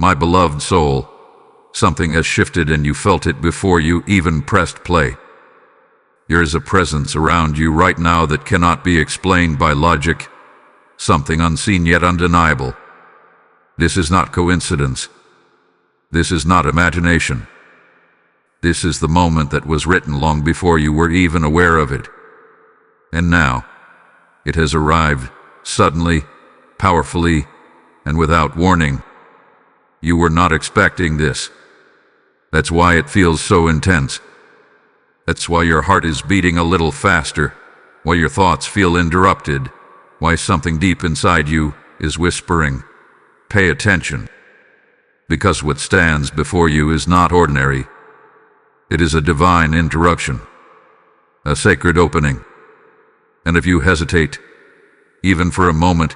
My beloved soul, something has shifted and you felt it before you even pressed play. There is a presence around you right now that cannot be explained by logic, something unseen yet undeniable. This is not coincidence. This is not imagination. This is the moment that was written long before you were even aware of it. And now, it has arrived, suddenly, powerfully, and without warning. You were not expecting this. That's why it feels so intense. That's why your heart is beating a little faster, why your thoughts feel interrupted, why something deep inside you is whispering, "Pay attention." Because what stands before you is not ordinary. It is a divine interruption, a sacred opening. And if you hesitate, even for a moment,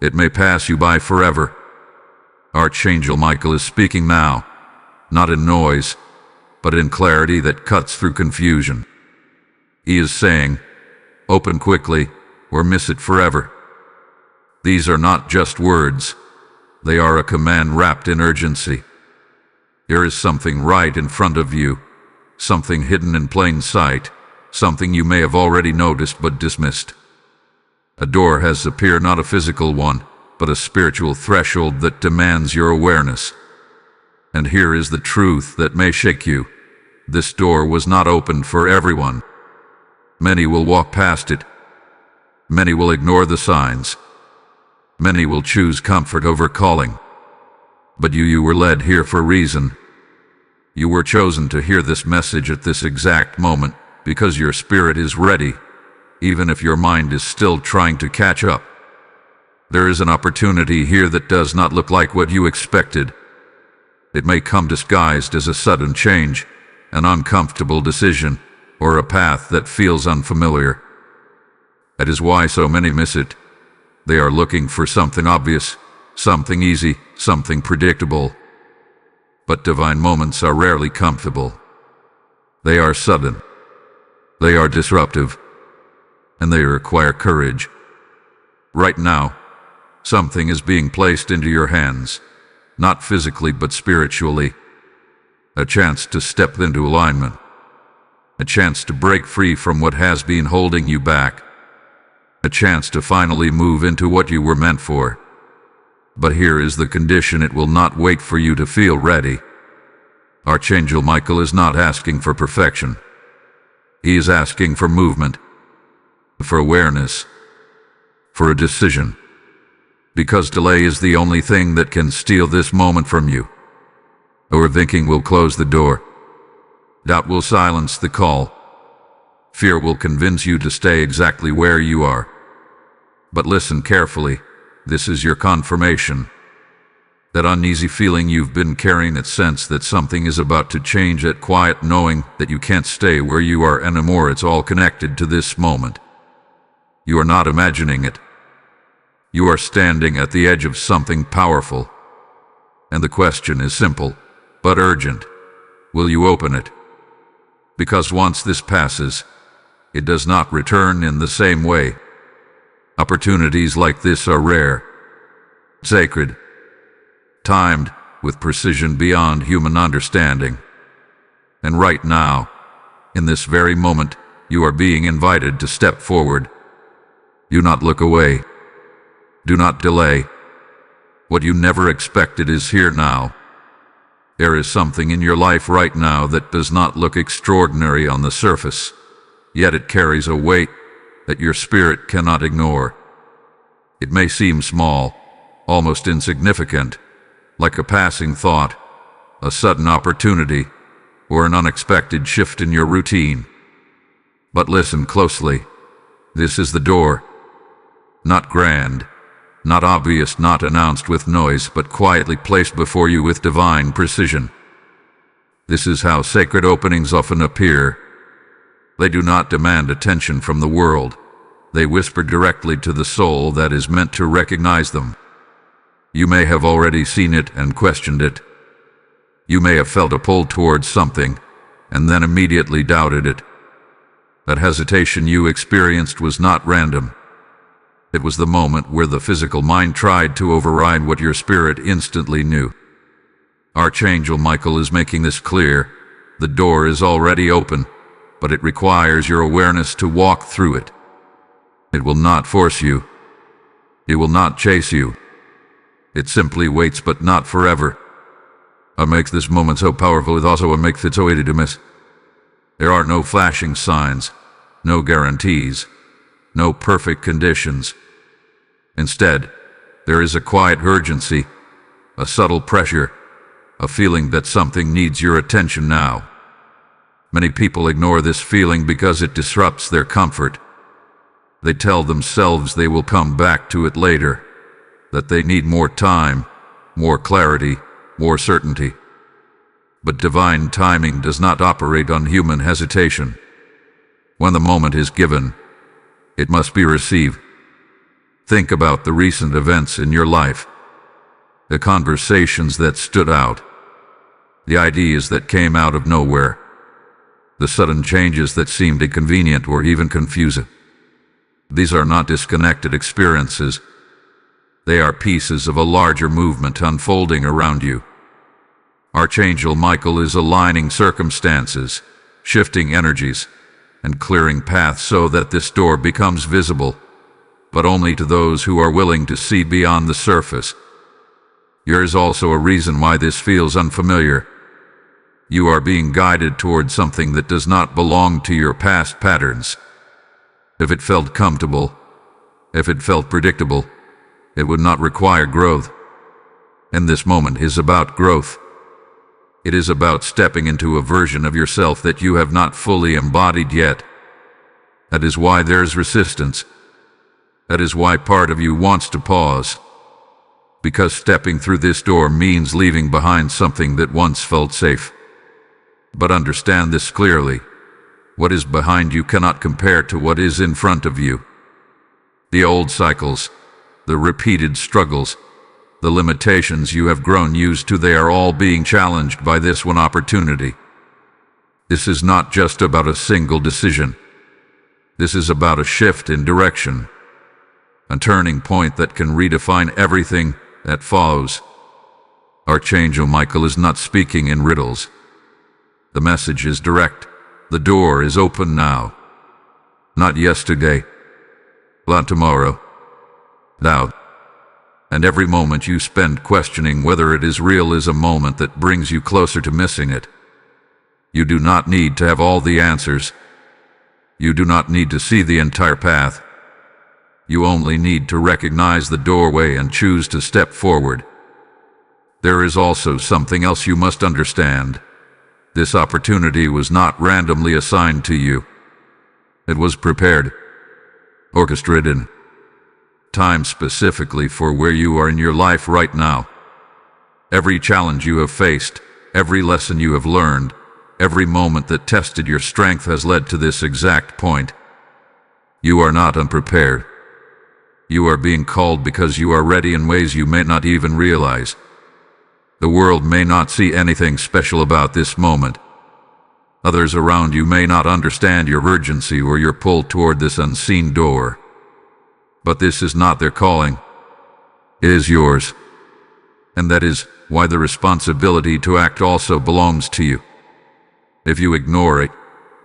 it may pass you by forever. Archangel Michael is speaking now, not in noise, but in clarity that cuts through confusion. He is saying, "Open quickly, or miss it forever." These are not just words. They are a command wrapped in urgency. There is something right in front of you, something hidden in plain sight, something you may have already noticed but dismissed. A door has appeared, not a physical one, but a spiritual threshold that demands your awareness. And here is the truth that may shake you. This door was not opened for everyone. Many will walk past it. Many will ignore the signs. Many will choose comfort over calling. But you were led here for a reason. You were chosen to hear this message at this exact moment because your spirit is ready, even if your mind is still trying to catch up. There is an opportunity here that does not look like what you expected. It may come disguised as a sudden change, an uncomfortable decision, or a path that feels unfamiliar. That is why so many miss it. They are looking for something obvious, something easy, something predictable. But divine moments are rarely comfortable. They are sudden. They are disruptive. And they require courage. Right now, something is being placed into your hands, not physically but spiritually. A chance to step into alignment. A chance to break free from what has been holding you back. A chance to finally move into what you were meant for. But here is the condition: it will not wait for you to feel ready. Archangel Michael is not asking for perfection. He is asking for movement, for awareness, for a decision. Because delay is the only thing that can steal this moment from you. Overthinking will close the door. Doubt will silence the call. Fear will convince you to stay exactly where you are. But listen carefully. This is your confirmation. That uneasy feeling you've been carrying, that sense that something is about to change, that quiet knowing that you can't stay where you are anymore, it's all connected to this moment. You are not imagining it. You are standing at the edge of something powerful. And the question is simple, but urgent. Will you open it? Because once this passes, it does not return in the same way. Opportunities like this are rare, sacred, timed with precision beyond human understanding. And right now, in this very moment, you are being invited to step forward. Do not look away. Do not delay. What you never expected is here now. There is something in your life right now that does not look extraordinary on the surface, yet it carries a weight that your spirit cannot ignore. It may seem small, almost insignificant, like a passing thought, a sudden opportunity, or an unexpected shift in your routine. But listen closely. This is the door. Not grand, not obvious, not announced with noise, but quietly placed before you with divine precision. This is how sacred openings often appear. They do not demand attention from the world. They whisper directly to the soul that is meant to recognize them. You may have already seen it and questioned it. You may have felt a pull towards something and then immediately doubted it. That hesitation you experienced was not random. It was the moment where the physical mind tried to override what your spirit instantly knew. Archangel Michael is making this clear. The door is already open, but it requires your awareness to walk through it. It will not force you. It will not chase you. It simply waits, but not forever. What makes this moment so powerful is also what makes it so easy to miss. There are no flashing signs, no guarantees, no perfect conditions. Instead, there is a quiet urgency, a subtle pressure, a feeling that something needs your attention now. Many people ignore this feeling because it disrupts their comfort. They tell themselves they will come back to it later, that they need more time, more clarity, more certainty. But divine timing does not operate on human hesitation. When the moment is given, it must be received. Think about the recent events in your life, the conversations that stood out, the ideas that came out of nowhere, the sudden changes that seemed inconvenient or even confusing. These are not disconnected experiences. They are pieces of a larger movement unfolding around you. Archangel Michael is aligning circumstances, shifting energies, and clearing paths so that this door becomes visible, but only to those who are willing to see beyond the surface. There is also a reason why this feels unfamiliar. You are being guided toward something that does not belong to your past patterns. If it felt comfortable, if it felt predictable, it would not require growth. And this moment is about growth. It is about stepping into a version of yourself that you have not fully embodied yet. That is why there's resistance. That is why part of you wants to pause. Because stepping through this door means leaving behind something that once felt safe. But understand this clearly. What is behind you cannot compare to what is in front of you. The old cycles, the repeated struggles, the limitations you have grown used to, they are all being challenged by this one opportunity. This is not just about a single decision. This is about a shift in direction, a turning point that can redefine everything that follows. Archangel Michael is not speaking in riddles. The message is direct. The door is open now. Not yesterday, not tomorrow. Now. And every moment you spend questioning whether it is real is a moment that brings you closer to missing it. You do not need to have all the answers. You do not need to see the entire path. You only need to recognize the doorway and choose to step forward. There is also something else you must understand. This opportunity was not randomly assigned to you. It was prepared, orchestrated, timed specifically for where you are in your life right now. Every challenge you have faced, every lesson you have learned, every moment that tested your strength has led to this exact point. You are not unprepared. You are being called because you are ready in ways you may not even realize. The world may not see anything special about this moment. Others around you may not understand your urgency or your pull toward this unseen door. But this is not their calling. It is yours. And that is why the responsibility to act also belongs to you. If you ignore it,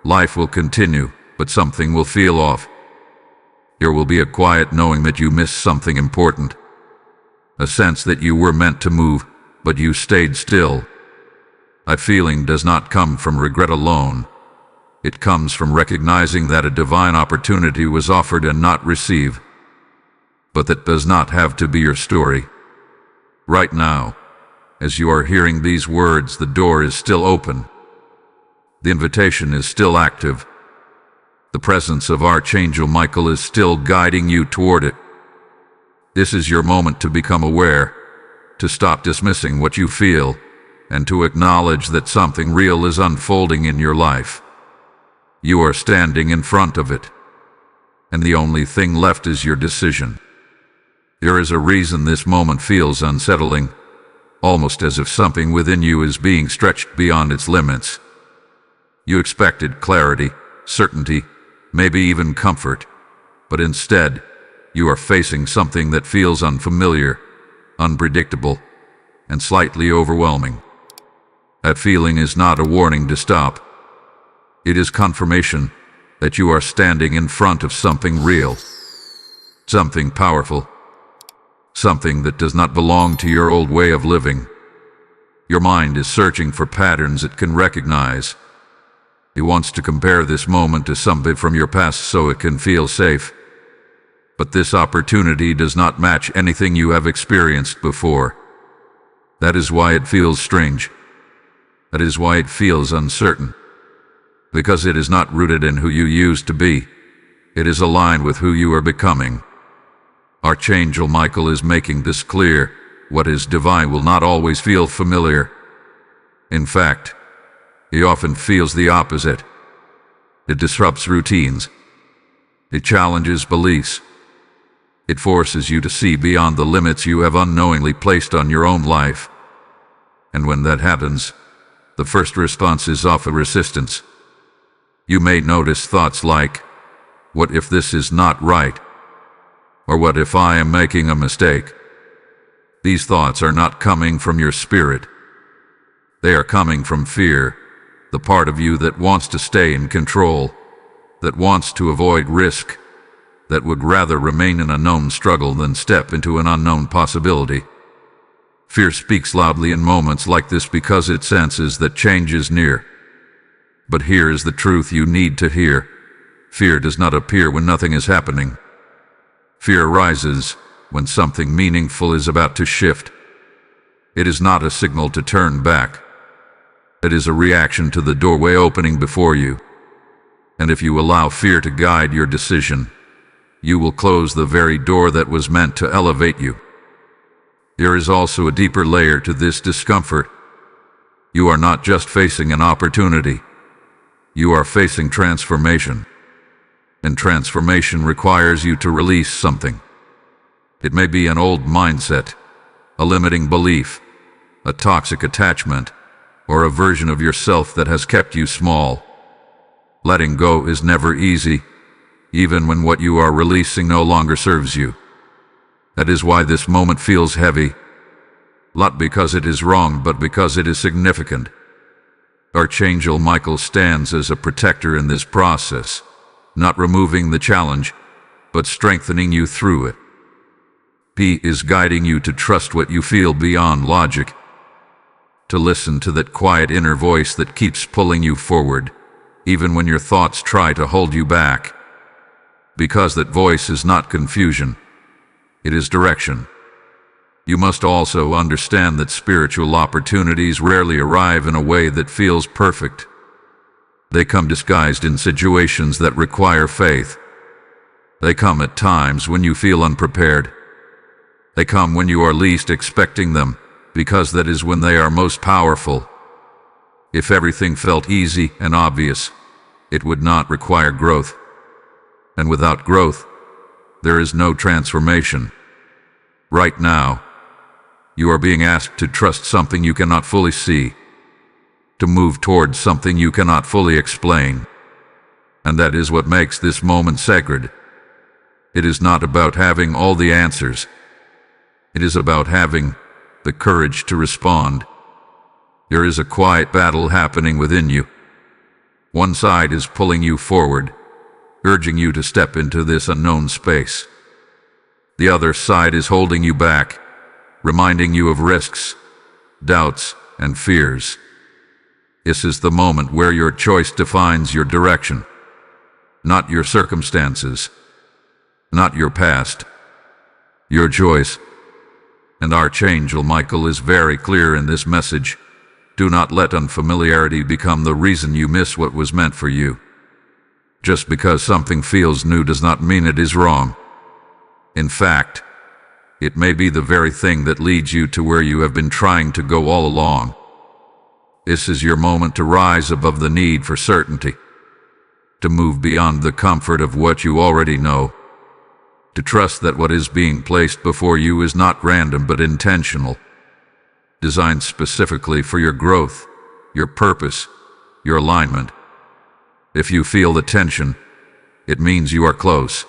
life will continue, but something will feel off. There will be a quiet knowing that you missed something important. A sense that you were meant to move, but you stayed still. That feeling does not come from regret alone. It comes from recognizing that a divine opportunity was offered and not received. But that does not have to be your story. Right now, as you are hearing these words, the door is still open. The invitation is still active. The presence of Archangel Michael is still guiding you toward it. This is your moment to become aware, to stop dismissing what you feel, and to acknowledge that something real is unfolding in your life. You are standing in front of it, and the only thing left is your decision. There is a reason this moment feels unsettling, almost as if something within you is being stretched beyond its limits. You expected clarity, certainty, maybe even comfort, but instead, you are facing something that feels unfamiliar, unpredictable, and slightly overwhelming. That feeling is not a warning to stop. It is confirmation that you are standing in front of something real, something powerful, something that does not belong to your old way of living. Your mind is searching for patterns it can recognize. It wants to compare this moment to something from your past so it can feel safe. But this opportunity does not match anything you have experienced before. That is why it feels strange. That is why it feels uncertain. Because it is not rooted in who you used to be. It is aligned with who you are becoming. Archangel Michael is making this clear. What is divine will not always feel familiar. In fact, he often feels the opposite. It disrupts routines. It challenges beliefs. It forces you to see beyond the limits you have unknowingly placed on your own life. And when that happens, the first response is often resistance. You may notice thoughts like, "What if this is not right?" Or "What if I am making a mistake?" These thoughts are not coming from your spirit. They are coming from fear, the part of you that wants to stay in control, that wants to avoid risk, that would rather remain in a known struggle than step into an unknown possibility. Fear speaks loudly in moments like this because it senses that change is near. But here is the truth you need to hear. Fear does not appear when nothing is happening. Fear arises when something meaningful is about to shift. It is not a signal to turn back. It is a reaction to the doorway opening before you. And if you allow fear to guide your decision, you will close the very door that was meant to elevate you. There is also a deeper layer to this discomfort. You are not just facing an opportunity. You are facing transformation. And transformation requires you to release something. It may be an old mindset, a limiting belief, a toxic attachment, or a version of yourself that has kept you small. Letting go is never easy, even when what you are releasing no longer serves you. That is why this moment feels heavy, not because it is wrong, but because it is significant. Archangel Michael stands as a protector in this process, not removing the challenge, but strengthening you through it. He is guiding you to trust what you feel beyond logic, to listen to that quiet inner voice that keeps pulling you forward, even when your thoughts try to hold you back. Because that voice is not confusion, it is direction. You must also understand that spiritual opportunities rarely arrive in a way that feels perfect. They come disguised in situations that require faith. They come at times when you feel unprepared. They come when you are least expecting them, because that is when they are most powerful. If everything felt easy and obvious, it would not require growth. And without growth, there is no transformation. Right now, you are being asked to trust something you cannot fully see, to move towards something you cannot fully explain. And that is what makes this moment sacred. It is not about having all the answers. It is about having the courage to respond. There is a quiet battle happening within you. One side is pulling you forward, urging you to step into this unknown space. The other side is holding you back, reminding you of risks, doubts, and fears. This is the moment where your choice defines your direction, not your circumstances, not your past, your choice. And Archangel Michael is very clear in this message. Do not let unfamiliarity become the reason you miss what was meant for you. Just because something feels new does not mean it is wrong. In fact, it may be the very thing that leads you to where you have been trying to go all along. This is your moment to rise above the need for certainty, to move beyond the comfort of what you already know, to trust that what is being placed before you is not random but intentional, designed specifically for your growth, your purpose, your alignment. If you feel the tension, it means you are close.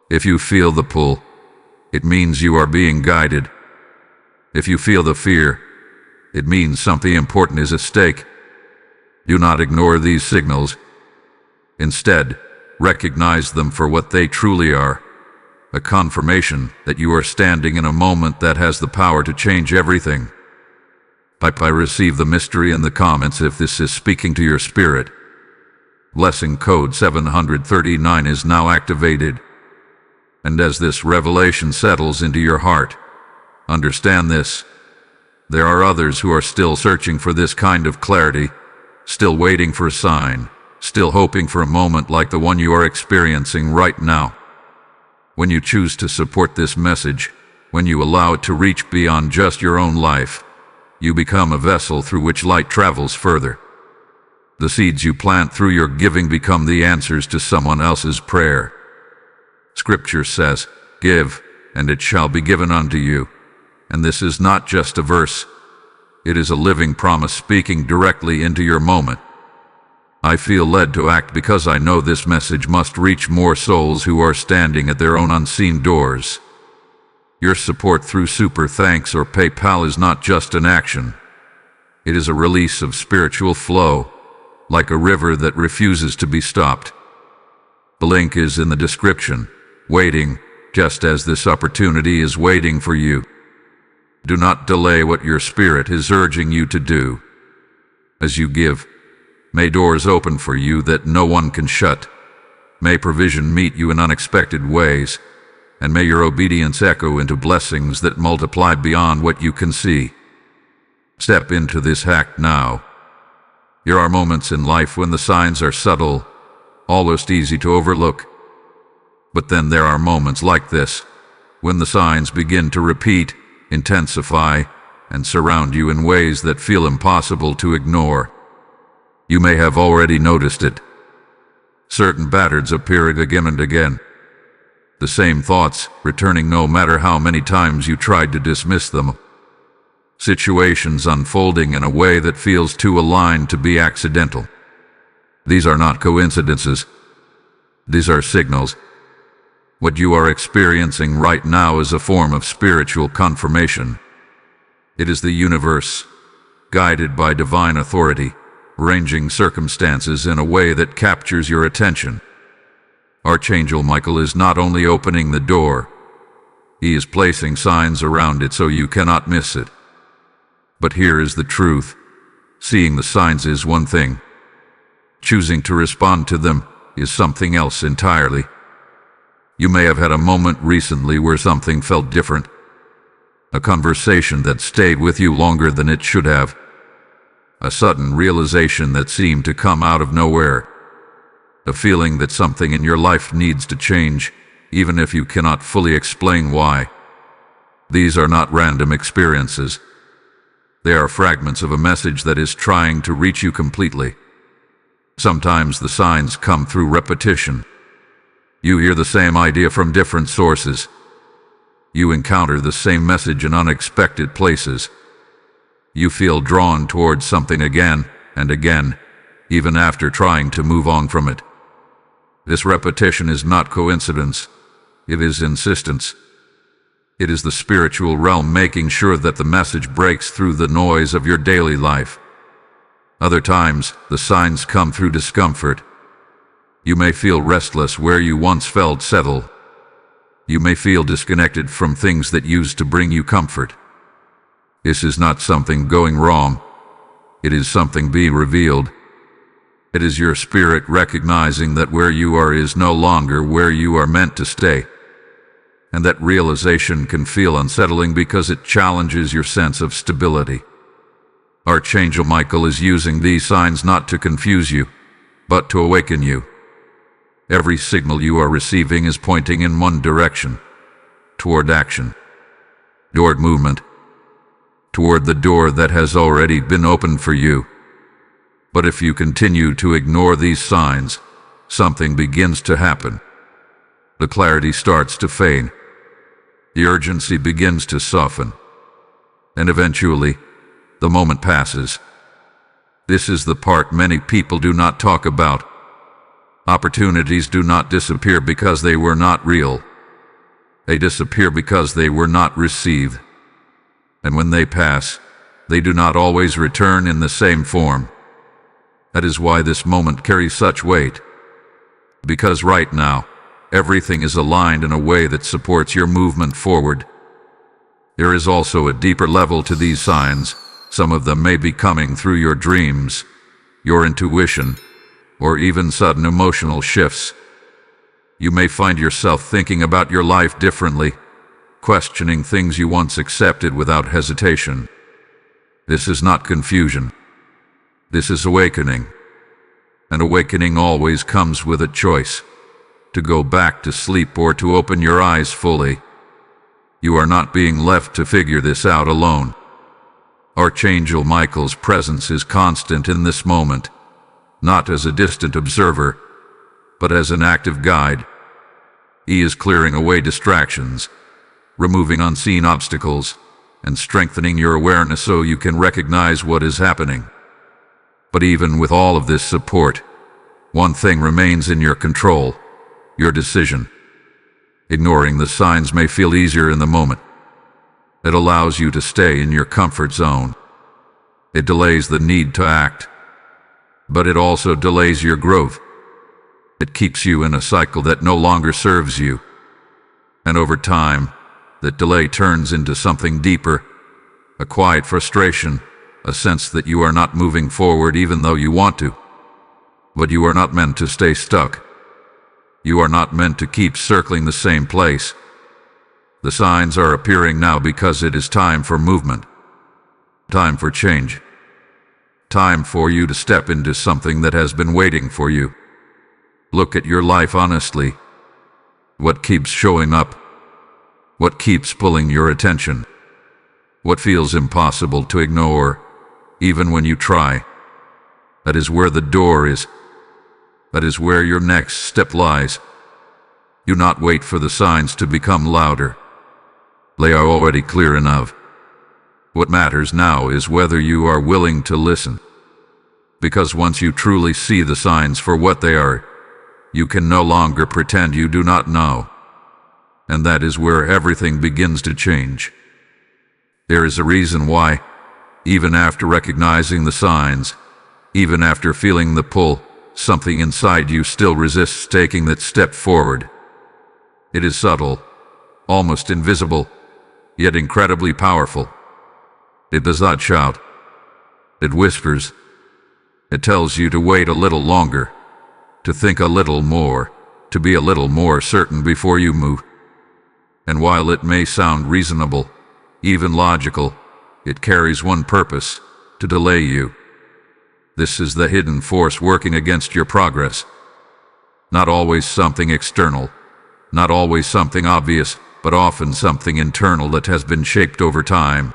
If you feel the pull, it means you are being guided. If you feel the fear, It means something important is at stake. Do not ignore these signals. Instead, recognize them for what they truly are. A confirmation that you are standing in a moment that has the power to change everything. I receive the mystery in the comments if this is speaking to your spirit. Blessing code 739 is now activated. And as this revelation settles into your heart, understand this. There are others who are still searching for this kind of clarity, still waiting for a sign, still hoping for a moment like the one you are experiencing right now. When you choose to support this message, when you allow it to reach beyond just your own life, you become a vessel through which light travels further. The seeds you plant through your giving become the answers to someone else's prayer. Scripture says, "Give, and it shall be given unto you." And this is not just a verse. It is a living promise speaking directly into your moment. I feel led to act because I know this message must reach more souls who are standing at their own unseen doors. Your support through Super Thanks or PayPal is not just an action. It is a release of spiritual flow, like a river that refuses to be stopped. The link is in the description, waiting, just as this opportunity is waiting for you. Do not delay what your spirit is urging you to do. As you give, may doors open for you that no one can shut. May provision meet you in unexpected ways, and may your obedience echo into blessings that multiply beyond what you can see. Step into this act now. There are moments in life when the signs are subtle, almost easy to overlook. But then there are moments like this, when the signs begin to repeat, intensify, and surround you in ways that feel impossible to ignore. You may have already noticed it. Certain patterns appear again and again. The same thoughts returning no matter how many times you tried to dismiss them. Situations unfolding in a way that feels too aligned to be accidental. These are not coincidences. These are signals. What you are experiencing right now is a form of spiritual confirmation. It is the universe, guided by divine authority, arranging circumstances in a way that captures your attention. Archangel Michael is not only opening the door, he is placing signs around it so you cannot miss it. But here is the truth. Seeing the signs is one thing. Choosing to respond to them is something else entirely. You may have had a moment recently where something felt different. A conversation that stayed with you longer than it should have. A sudden realization that seemed to come out of nowhere. A feeling that something in your life needs to change, even if you cannot fully explain why. These are not random experiences. They are fragments of a message that is trying to reach you completely. Sometimes the signs come through repetition. You hear the same idea from different sources. You encounter the same message in unexpected places. You feel drawn towards something again and again, even after trying to move on from it. This repetition is not coincidence. It is insistence. It is the spiritual realm making sure that the message breaks through the noise of your daily life. Other times, the signs come through discomfort. You may feel restless where you once felt settled. You may feel disconnected from things that used to bring you comfort. This is not something going wrong. It is something being revealed. It is your spirit recognizing that where you are is no longer where you are meant to stay. And that realization can feel unsettling because it challenges your sense of stability. Archangel Michael is using these signs not to confuse you, but to awaken you. Every signal you are receiving is pointing in one direction, toward action, toward movement, toward the door that has already been opened for you. But if you continue to ignore these signs, something begins to happen. The clarity starts to fade. The urgency begins to soften. And eventually, the moment passes. This is the part many people do not talk about. Opportunities do not disappear because they were not real. They disappear because they were not received. And when they pass, they do not always return in the same form. That is why this moment carries such weight. Because right now, everything is aligned in a way that supports your movement forward. There is also a deeper level to these signs. Some of them may be coming through your dreams, your intuition, or even sudden emotional shifts. You may find yourself thinking about your life differently, questioning things you once accepted without hesitation. This is not confusion. This is awakening. And awakening always comes with a choice: to go back to sleep or to open your eyes fully. You are not being left to figure this out alone. Archangel Michael's presence is constant in this moment, not as a distant observer, but as an active guide. He is clearing away distractions, removing unseen obstacles, and strengthening your awareness so you can recognize what is happening. But even with all of this support, one thing remains in your control: your decision. Ignoring the signs may feel easier in the moment. It allows you to stay in your comfort zone. It delays the need to act. But it also delays your growth. It keeps you in a cycle that no longer serves you. And over time, that delay turns into something deeper: a quiet frustration, a sense that you are not moving forward even though you want to. But you are not meant to stay stuck. You are not meant to keep circling the same place. The signs are appearing now because it is time for movement. Time for change. Time for you to step into something that has been waiting for you. Look at your life honestly. What keeps showing up? What keeps pulling your attention? What feels impossible to ignore, even when you try? That is where the door is. That is where your next step lies. Do not wait for the signs to become louder. They are already clear enough. What matters now is whether you are willing to listen. Because once you truly see the signs for what they are, you can no longer pretend you do not know. And that is where everything begins to change. There is a reason why, even after recognizing the signs, even after feeling the pull, something inside you still resists taking that step forward. It is subtle, almost invisible, yet incredibly powerful. It does not shout. It whispers. It tells you to wait a little longer, to think a little more, to be a little more certain before you move. And while it may sound reasonable, even logical, it carries one purpose: to delay you. This is the hidden force working against your progress. Not always something external, not always something obvious, but often something internal that has been shaped over time.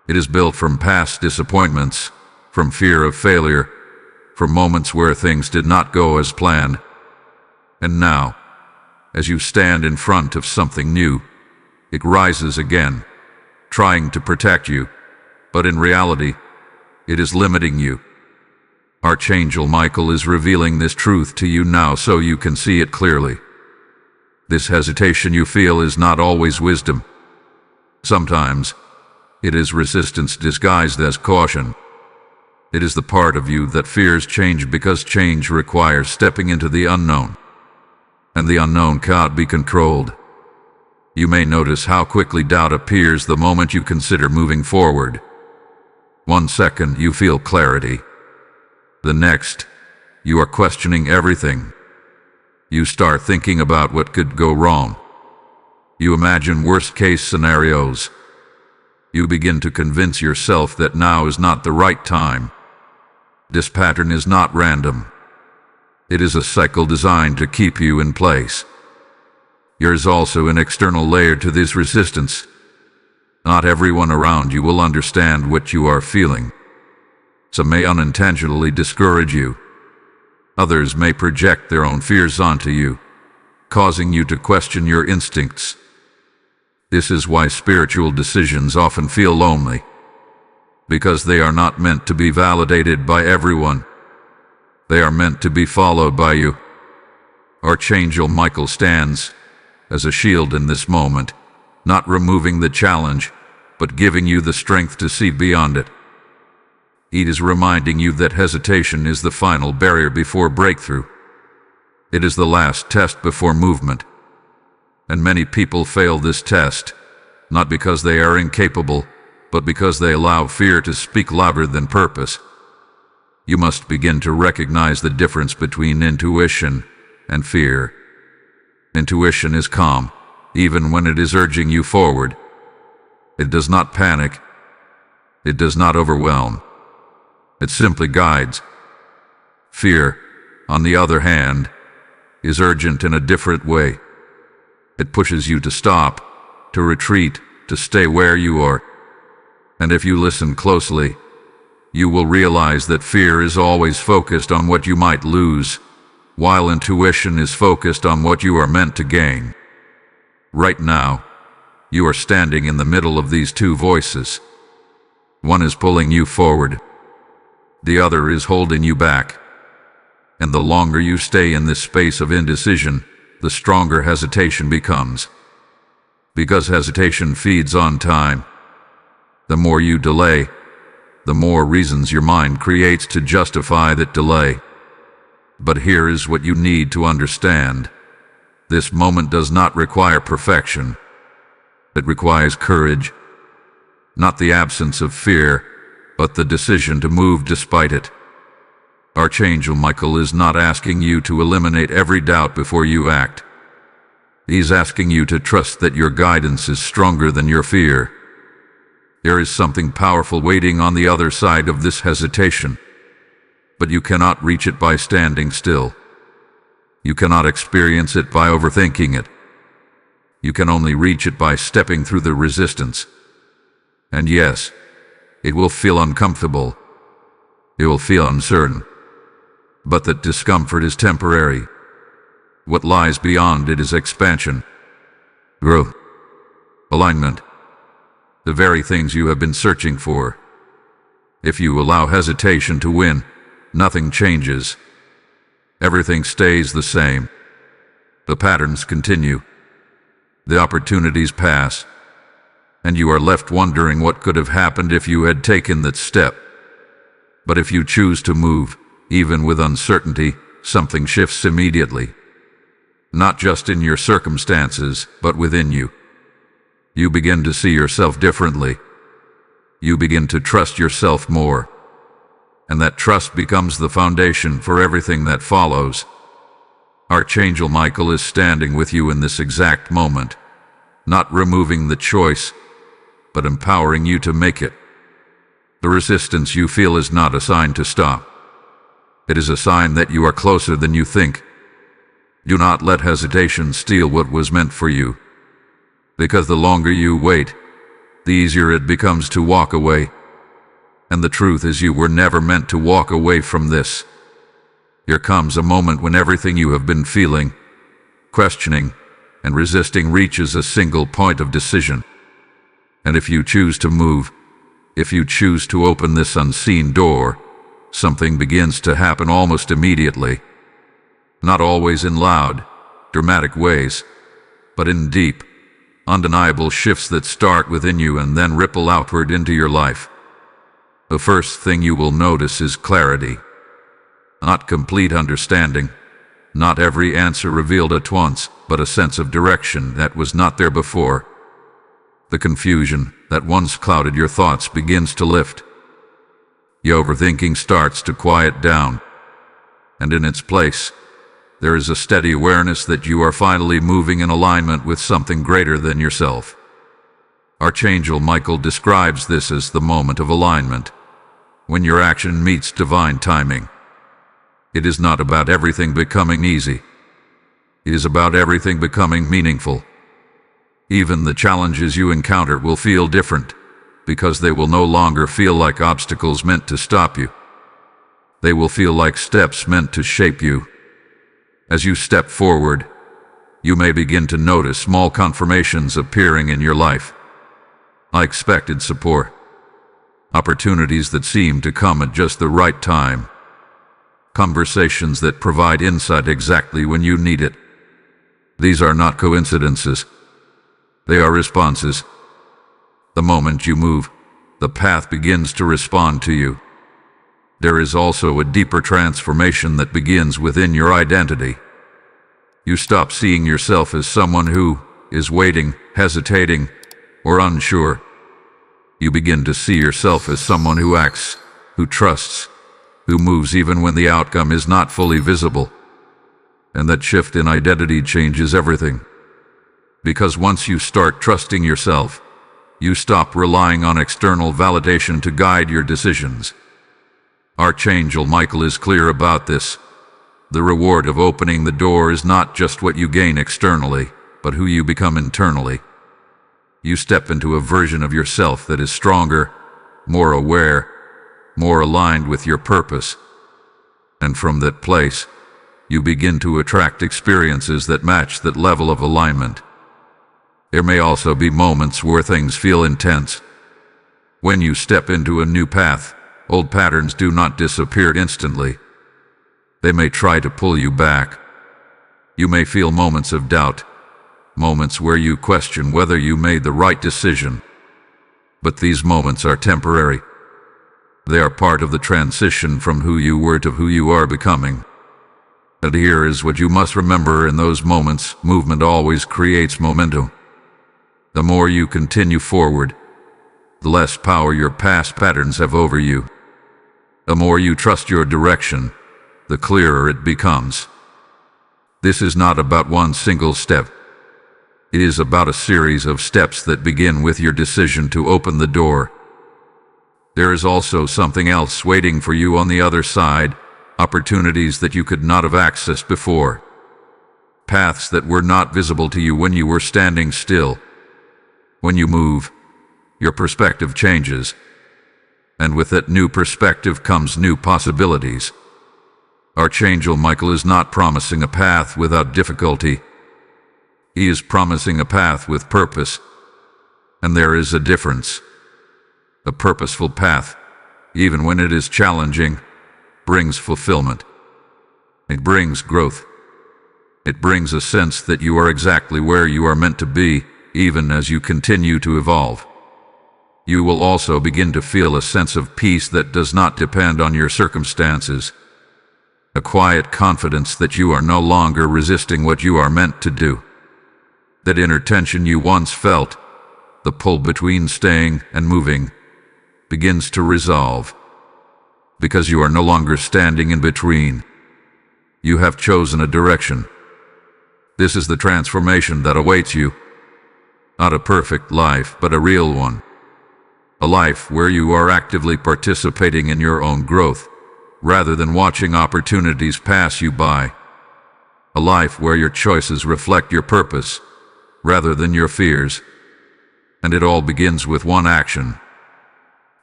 It is built from past disappointments, from fear of failure, from moments where things did not go as planned. And now, as you stand in front of something new, it rises again, trying to protect you, but in reality, it is limiting you. Archangel Michael is revealing this truth to you now so you can see it clearly. This hesitation you feel is not always wisdom. Sometimes, it is resistance disguised as caution. It is the part of you that fears change because change requires stepping into the unknown. And the unknown cannot be controlled. You may notice how quickly doubt appears the moment you consider moving forward. 1 second you feel clarity. The next, you are questioning everything. You start thinking about what could go wrong. You imagine worst-case scenarios. You begin to convince yourself that now is not the right time. This pattern is not random. It is a cycle designed to keep you in place. There is also an external layer to this resistance. Not everyone around you will understand what you are feeling. Some may unintentionally discourage you. Others may project their own fears onto you, causing you to question your instincts. This is why spiritual decisions often feel lonely, because they are not meant to be validated by everyone. They are meant to be followed by you. Archangel Michael stands as a shield in this moment, not removing the challenge, but giving you the strength to see beyond it. It is reminding you that hesitation is the final barrier before breakthrough. It is the last test before movement. And many people fail this test, not because they are incapable, but because they allow fear to speak louder than purpose. You must begin to recognize the difference between intuition and fear. Intuition is calm, even when it is urging you forward. It does not panic. It does not overwhelm. It simply guides. Fear, on the other hand, is urgent in a different way. It pushes you to stop, to retreat, to stay where you are. And if you listen closely, you will realize that fear is always focused on what you might lose, while intuition is focused on what you are meant to gain. Right now, you are standing in the middle of these two voices. One is pulling you forward. The other is holding you back. And the longer you stay in this space of indecision, the stronger hesitation becomes. Because hesitation feeds on time. The more you delay, the more reasons your mind creates to justify that delay. But here is what you need to understand. This moment does not require perfection. It requires courage. Not the absence of fear, but the decision to move despite it. Archangel Michael is not asking you to eliminate every doubt before you act. He's asking you to trust that your guidance is stronger than your fear. There is something powerful waiting on the other side of this hesitation. But you cannot reach it by standing still. You cannot experience it by overthinking it. You can only reach it by stepping through the resistance. And yes, it will feel uncomfortable. It will feel uncertain. But that discomfort is temporary. What lies beyond it is expansion, growth, alignment, the very things you have been searching for. If you allow hesitation to win, nothing changes. Everything stays the same. The patterns continue. The opportunities pass. And you are left wondering what could have happened if you had taken that step. But if you choose to move, even with uncertainty, something shifts immediately. Not just in your circumstances, but within you. You begin to see yourself differently. You begin to trust yourself more. And that trust becomes the foundation for everything that follows. Archangel Michael is standing with you in this exact moment, not removing the choice, but empowering you to make it. The resistance you feel is not a sign to stop. It is a sign that you are closer than you think. Do not let hesitation steal what was meant for you. Because the longer you wait, the easier it becomes to walk away. And the truth is you were never meant to walk away from this. Here comes a moment when everything you have been feeling, questioning, and resisting reaches a single point of decision. And if you choose to move, if you choose to open this unseen door, something begins to happen almost immediately. Not always in loud, dramatic ways, but in deep, undeniable shifts that start within you and then ripple outward into your life. The first thing you will notice is clarity. Not complete understanding, not every answer revealed at once, but a sense of direction that was not there before. The confusion that once clouded your thoughts begins to lift. Your overthinking starts to quiet down, and in its place, there is a steady awareness that you are finally moving in alignment with something greater than yourself. Archangel Michael describes this as the moment of alignment, when your action meets divine timing. It is not about everything becoming easy. It is about everything becoming meaningful. Even the challenges you encounter will feel different, because they will no longer feel like obstacles meant to stop you. They will feel like steps meant to shape you. As you step forward, you may begin to notice small confirmations appearing in your life. Unexpected support. Opportunities that seem to come at just the right time. Conversations that provide insight exactly when you need it. These are not coincidences. They are responses. The moment you move, the path begins to respond to you. There is also a deeper transformation that begins within your identity. You stop seeing yourself as someone who is waiting, hesitating, or unsure. You begin to see yourself as someone who acts, who trusts, who moves even when the outcome is not fully visible. And that shift in identity changes everything. Because once you start trusting yourself, you stop relying on external validation to guide your decisions. Archangel Michael is clear about this. The reward of opening the door is not just what you gain externally, but who you become internally. You step into a version of yourself that is stronger, more aware, more aligned with your purpose. And from that place, you begin to attract experiences that match that level of alignment. There may also be moments where things feel intense. When you step into a new path, old patterns do not disappear instantly. They may try to pull you back. You may feel moments of doubt, moments where you question whether you made the right decision. But these moments are temporary. They are part of the transition from who you were to who you are becoming. And here is what you must remember in those moments: movement always creates momentum. The more you continue forward, the less power your past patterns have over you. The more you trust your direction, the clearer it becomes. This is not about one single step. It is about a series of steps that begin with your decision to open the door. There is also something else waiting for you on the other side, opportunities that you could not have accessed before. Paths that were not visible to you when you were standing still. When you move, your perspective changes. And with that new perspective comes new possibilities. Archangel Michael is not promising a path without difficulty. He is promising a path with purpose. And there is a difference. A purposeful path, even when it is challenging, brings fulfillment. It brings growth. It brings a sense that you are exactly where you are meant to be, even as you continue to evolve. You will also begin to feel a sense of peace that does not depend on your circumstances. A quiet confidence that you are no longer resisting what you are meant to do. That inner tension you once felt, the pull between staying and moving, begins to resolve. Because you are no longer standing in between. You have chosen a direction. This is the transformation that awaits you. Not a perfect life, but a real one. A life where you are actively participating in your own growth, rather than watching opportunities pass you by. A life where your choices reflect your purpose, rather than your fears. And it all begins with one action.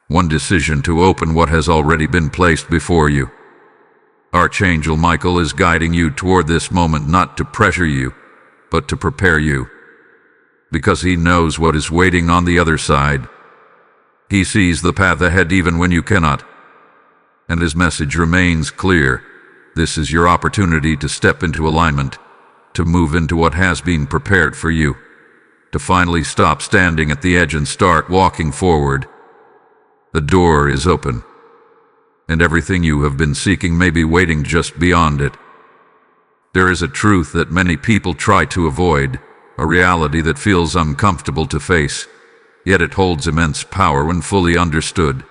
One decision to open what has already been placed before you. Archangel Michael is guiding you toward this moment not to pressure you, but to prepare you. Because he knows what is waiting on the other side. He sees the path ahead even when you cannot. And his message remains clear. This is your opportunity to step into alignment, to move into what has been prepared for you, to finally stop standing at the edge and start walking forward. The door is open, and everything you have been seeking may be waiting just beyond it. There is a truth that many people try to avoid, a reality that feels uncomfortable to face, yet it holds immense power when fully understood.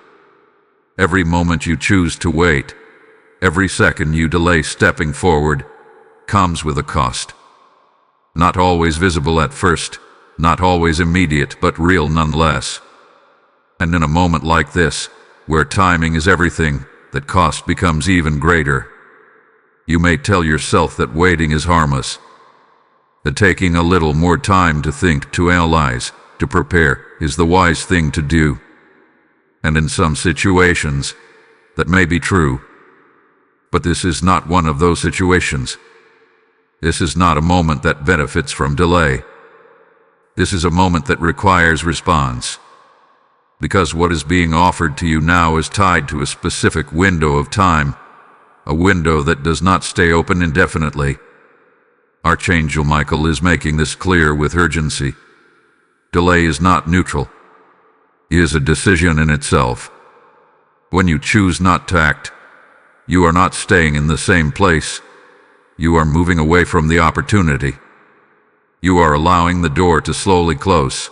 Every moment you choose to wait, every second you delay stepping forward, comes with a cost. Not always visible at first, not always immediate, but real nonetheless. And in a moment like this, where timing is everything, that cost becomes even greater. You may tell yourself that waiting is harmless, that taking a little more time to think, to analyze, to prepare, is the wise thing to do. And in some situations, that may be true. But this is not one of those situations. This is not a moment that benefits from delay. This is a moment that requires response. Because what is being offered to you now is tied to a specific window of time, a window that does not stay open indefinitely. Archangel Michael is making this clear with urgency. Delay is not neutral. is a decision in itself. When you choose not to act, you are not staying in the same place. You are moving away from the opportunity. You are allowing the door to slowly close,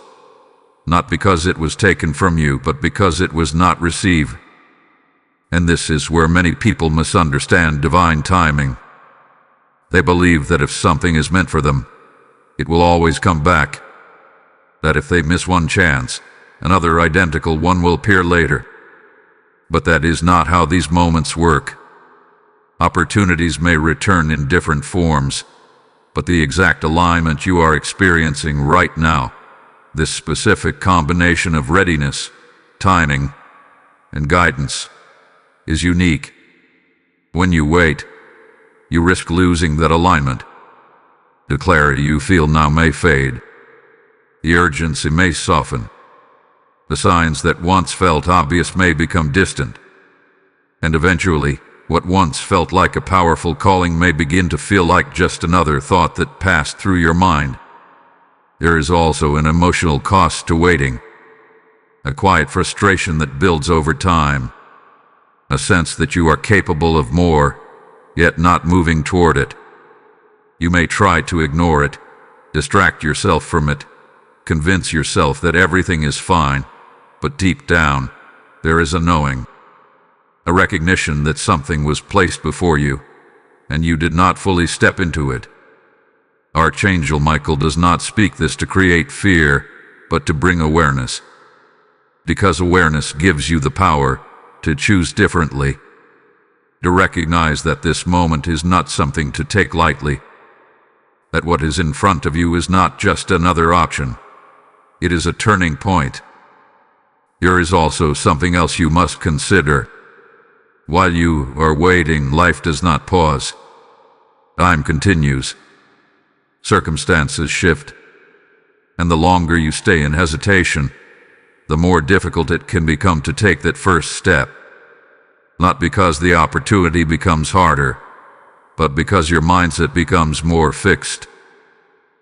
not because it was taken from you, but because it was not received. And this is where many people misunderstand divine timing. They believe that if something is meant for them, it will always come back. That if they miss one chance, another identical one will appear later. But that is not how these moments work. Opportunities may return in different forms, but the exact alignment you are experiencing right now, this specific combination of readiness, timing, and guidance, is unique. When you wait, you risk losing that alignment. The clarity you feel now may fade. The urgency may soften. The signs that once felt obvious may become distant. And eventually, what once felt like a powerful calling may begin to feel like just another thought that passed through your mind. There is also an emotional cost to waiting, a quiet frustration that builds over time, a sense that you are capable of more, yet not moving toward it. You may try to ignore it, distract yourself from it, convince yourself that everything is fine, but deep down, there is a knowing, a recognition that something was placed before you, and you did not fully step into it. Archangel Michael does not speak this to create fear, but to bring awareness. Because awareness gives you the power to choose differently, to recognize that this moment is not something to take lightly, that what is in front of you is not just another option. It is a turning point. There is also something else you must consider. While you are waiting, life does not pause. Time continues. Circumstances shift. And the longer you stay in hesitation, the more difficult it can become to take that first step. Not because the opportunity becomes harder, but because your mindset becomes more fixed.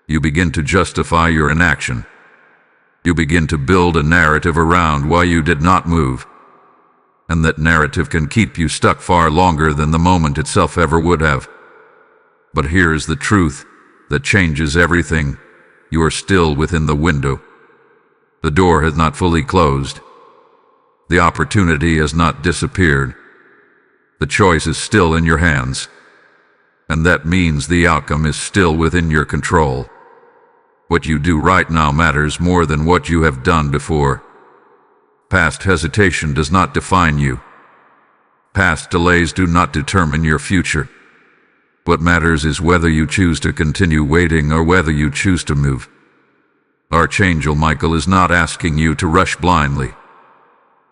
You begin to justify your inaction. You begin to build a narrative around why you did not move. And that narrative can keep you stuck far longer than the moment itself ever would have. But here is the truth that changes everything. You are still within the window. The door has not fully closed. The opportunity has not disappeared. The choice is still in your hands. And that means the outcome is still within your control. What you do right now matters more than what you have done before. Past hesitation does not define you. Past delays do not determine your future. What matters is whether you choose to continue waiting or whether you choose to move. Archangel Michael is not asking you to rush blindly.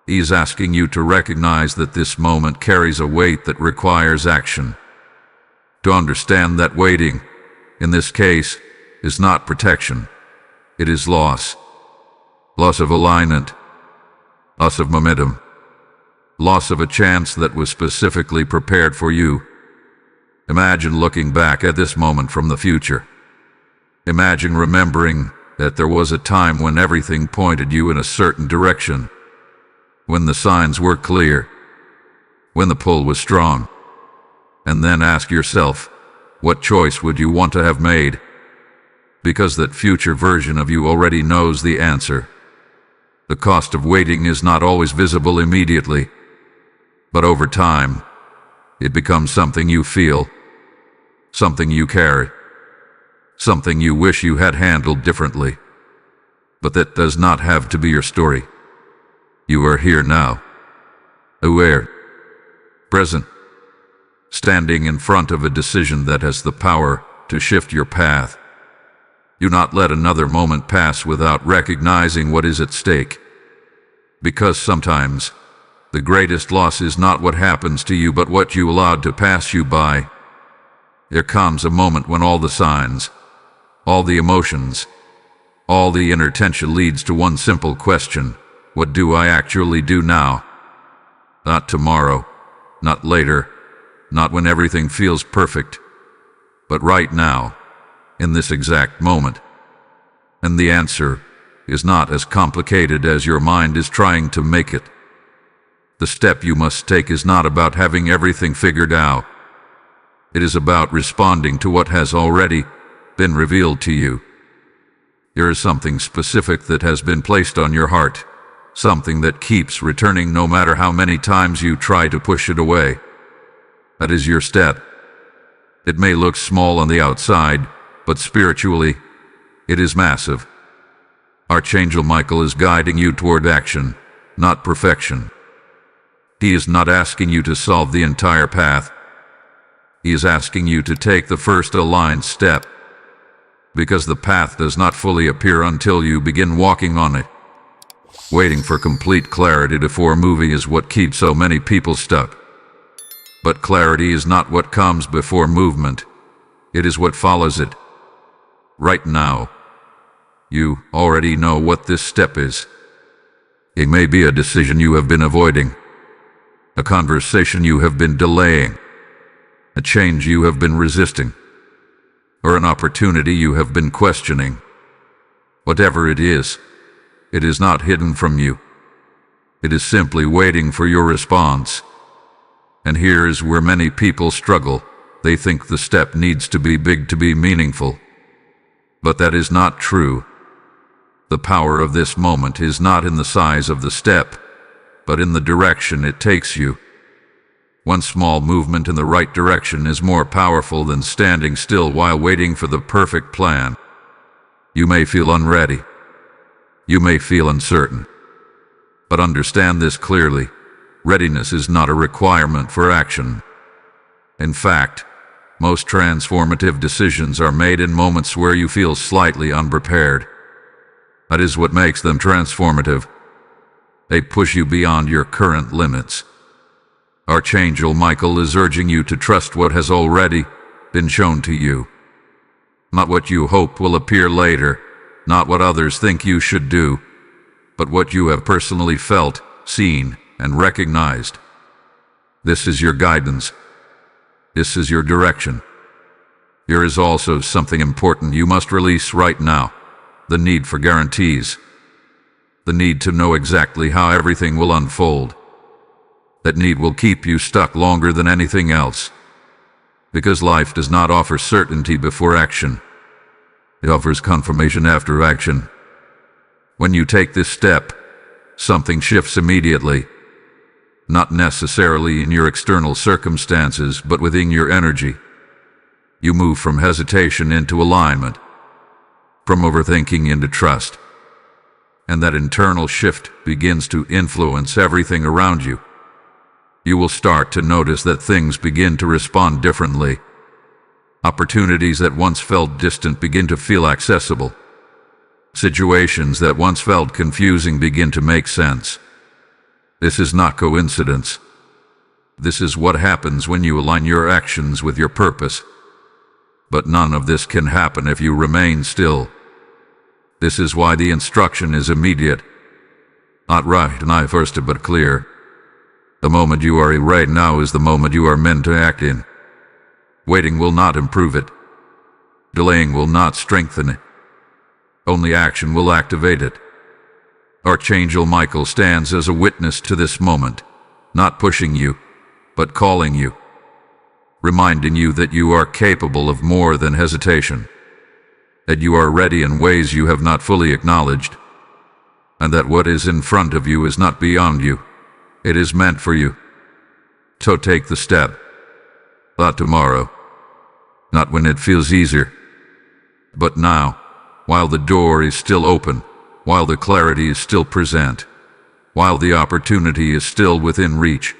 He is asking you to recognize that this moment carries a weight that requires action. To understand that waiting, in this case, is not protection. It is loss. Loss of alignment. Loss of momentum. Loss of a chance that was specifically prepared for you. Imagine looking back at this moment from the future. Imagine remembering that there was a time when everything pointed you in a certain direction, when the signs were clear, when the pull was strong. And then ask yourself, what choice would you want to have made? Because that future version of you already knows the answer. The cost of waiting is not always visible immediately, but over time, it becomes something you feel, something you carry, something you wish you had handled differently. But that does not have to be your story. You are here now, aware, present, standing in front of a decision that has the power to shift your path. Do not let another moment pass without recognizing what is at stake. Because sometimes, the greatest loss is not what happens to you, but what you allowed to pass you by. There comes a moment when all the signs, all the emotions, all the inner tension leads to one simple question: what do I actually do now? Not tomorrow, not later, not when everything feels perfect, but right now, in this exact moment. And the answer is not as complicated as your mind is trying to make it. The step you must take is not about having everything figured out. It is about responding to what has already been revealed to you. There is something specific that has been placed on your heart, something that keeps returning no matter how many times you try to push it away. That is your step. It may look small on the outside, but spiritually, it is massive. Archangel Michael is guiding you toward action, not perfection. He is not asking you to solve the entire path. He is asking you to take the first aligned step, because the path does not fully appear until you begin walking on it. Waiting for complete clarity before moving is what keeps so many people stuck. But clarity is not what comes before movement. It is what follows it. Right now, you already know what this step is. It may be a decision you have been avoiding, a conversation you have been delaying, a change you have been resisting, or an opportunity you have been questioning. Whatever it is not hidden from you. It is simply waiting for your response. And here is where many people struggle. They think the step needs to be big to be meaningful. But that is not true. The power of this moment is not in the size of the step, but in the direction it takes you. One small movement in the right direction is more powerful than standing still while waiting for the perfect plan. You may feel unready. You may feel uncertain. But understand this clearly. Readiness is not a requirement for action. In fact, most transformative decisions are made in moments where you feel slightly unprepared. That is what makes them transformative. They push you beyond your current limits. Archangel Michael is urging you to trust what has already been shown to you. Not what you hope will appear later, not what others think you should do, but what you have personally felt, seen, and recognized. This is your guidance. This is your direction. Here is also something important you must release right now: the need for guarantees. The need to know exactly how everything will unfold. That need will keep you stuck longer than anything else. Because life does not offer certainty before action. It offers confirmation after action. When you take this step, something shifts immediately. Not necessarily in your external circumstances, but within your energy. You move from hesitation into alignment, from overthinking into trust. And that internal shift begins to influence everything around you. You will start to notice that things begin to respond differently. Opportunities that once felt distant begin to feel accessible. Situations that once felt confusing begin to make sense. This is not coincidence. This is what happens when you align your actions with your purpose. But none of this can happen if you remain still. This is why the instruction is immediate. Not right and first, but clear. The moment you are in right now is the moment you are meant to act in. Waiting will not improve it. Delaying will not strengthen it. Only action will activate it. Archangel Michael stands as a witness to this moment, not pushing you, but calling you, reminding you that you are capable of more than hesitation, that you are ready in ways you have not fully acknowledged, and that what is in front of you is not beyond you. It is meant for you. So take the step. Not tomorrow, not when it feels easier, but now, while the door is still open, while the clarity is still present, while the opportunity is still within reach.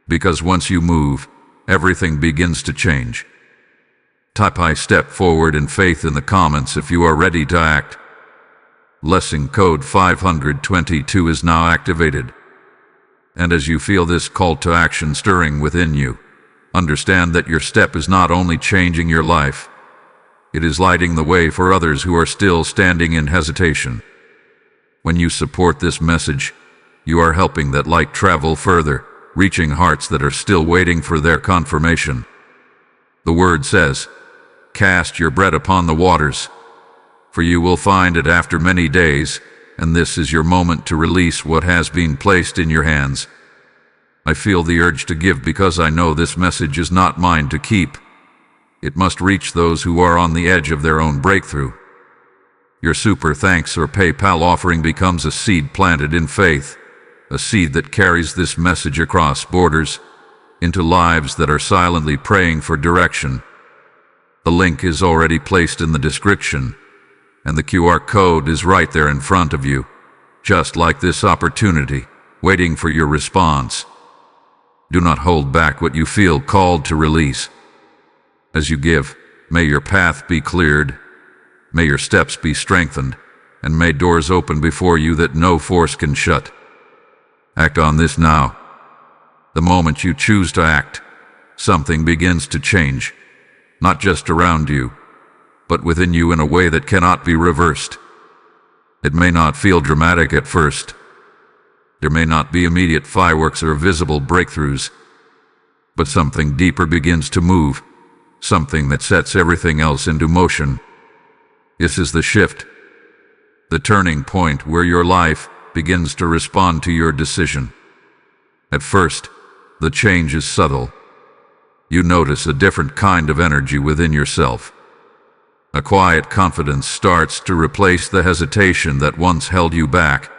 Because once you move, everything begins to change. Type "I step forward in faith" in the comments if you are ready to act. Lesson code 522 is now activated. And as you feel this call to action stirring within you, understand that your step is not only changing your life, it is lighting the way for others who are still standing in hesitation. When you support this message, you are helping that light travel further, reaching hearts that are still waiting for their confirmation. The word says, "Cast your bread upon the waters." for you will find it after many days, and this is your moment to release what has been placed in your hands. I feel the urge to give because I know this message is not mine to keep. It must reach those who are on the edge of their own breakthrough. Your super thanks or PayPal offering becomes a seed planted in faith, a seed that carries this message across borders, into lives that are silently praying for direction. The link is already placed in the description, and the QR code is right there in front of you, just like this opportunity, waiting for your response. Do not hold back what you feel called to release. As you give, may your path be cleared, may your steps be strengthened, and may doors open before you that no force can shut. Act on this now. The moment you choose to act, something begins to change, not just around you, but within you in a way that cannot be reversed. It may not feel dramatic at first. There may not be immediate fireworks or visible breakthroughs, but something deeper begins to move, something that sets everything else into motion. This is the shift, the turning point where your life begins to respond to your decision. At first, the change is subtle. You notice a different kind of energy within yourself. A quiet confidence starts to replace the hesitation that once held you back.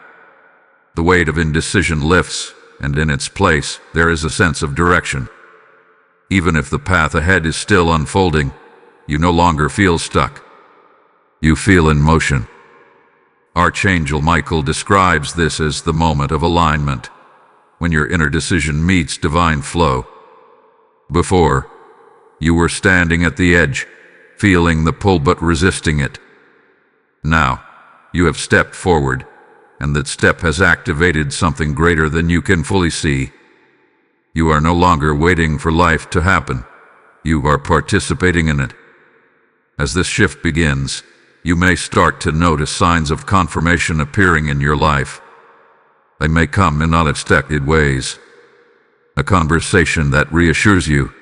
The weight of indecision lifts, and in its place, there is a sense of direction. Even if the path ahead is still unfolding, you no longer feel stuck. You feel in motion. Archangel Michael describes this as the moment of alignment, when your inner decision meets divine flow. Before, you were standing at the edge, feeling the pull but resisting it. Now, you have stepped forward, and that step has activated something greater than you can fully see. You are no longer waiting for life to happen. You are participating in it. As this shift begins, you may start to notice signs of confirmation appearing in your life. They may come in unexpected ways. A conversation that reassures you.